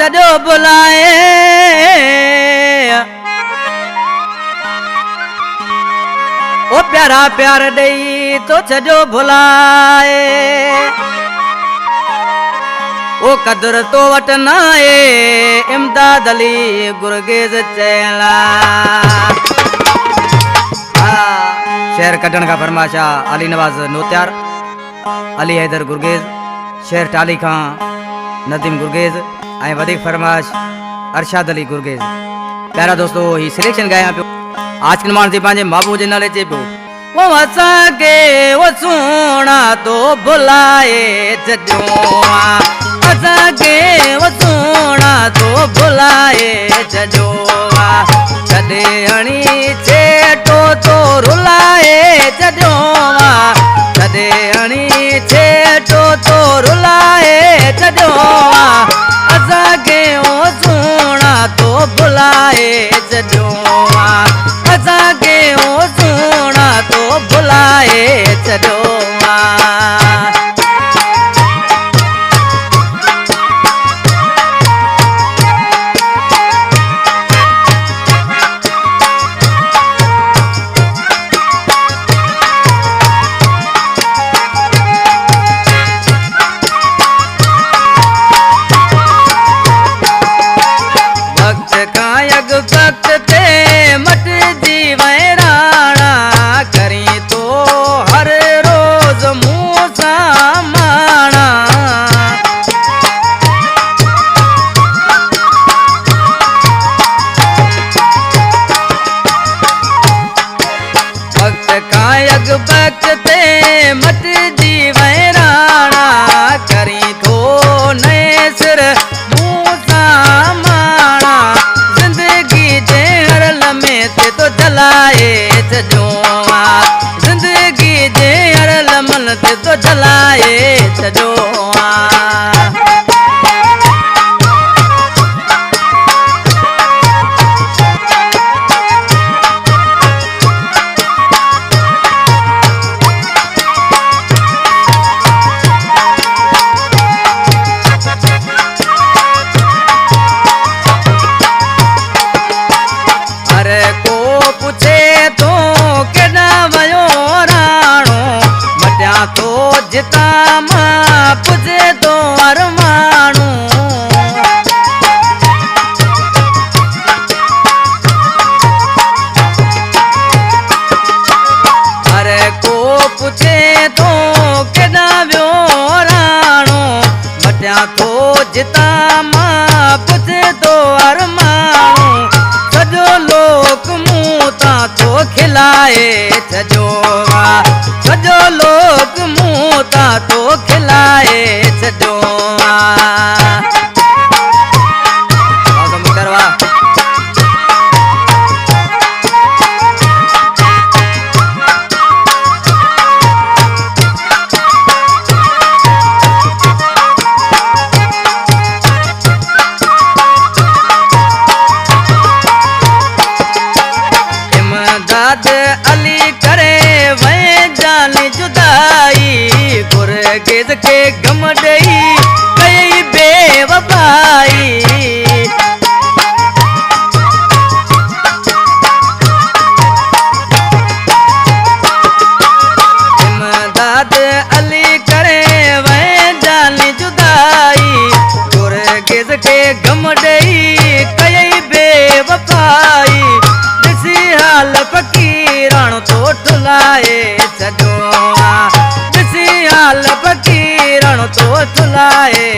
छो बुलाए ओ प्यारा प्यार दई तो छो भुलाए ओ कदर तो वट नाए इमदाद अली गुरगेज चेला शेर कटन का फरमाशा अली नवाज नोत्यार अली हैदर गुरगेज शेर टाली खां नदीम गुरगेज ऐं वधीक फरमाश अरशाद अली गुरगेज। प्यारा दोस्तों ही सिलेक्शन गाया पियो आज के माण्हू पंहिंजे महबूब जे नाले चए पियो वो असांखे वो सोना तो बुलाए छॾियो असांखे वो सोना तो बुलाए छॾियो छॾे हणी छेटो तो रुलाए छॾियो छॾे हणी छेटो तो रुलाए छॾियो असांखे वो सोना तो बुलाए छॾियो असांखे वो सोना तो बुलाए छॾियो वक्त ते मट जी वैराणा करी तो हर रोज मुँह सा माना वक्त कायक वक्त ते मट जी वैराणा करी तो नए सिर मुँह सा माना ते तो जलाए छॾियो जिंदगी जे हर लमन ते तो जलाए छॾियो तो जिता मां पुजे तो अरमानू अरे को पूछे तो केना व्यो राणो मटिया तो जिता मां पुजे तो अरमानू सजो लोक मुँह ता तो खिलाए छॾियो सजो लोग मुँह ता तो खिलाए छॾियो इमदाद अली करे वह जानी जुदाई गुरगेज के गम दई कई बेवफाई इमदाद अली करे वह जानी जुदाई गुरगेज के गम दई कई बेवफाई हाल फकीरान तो ठुलाए छॾियो हाल फकीरान तो ठुलाए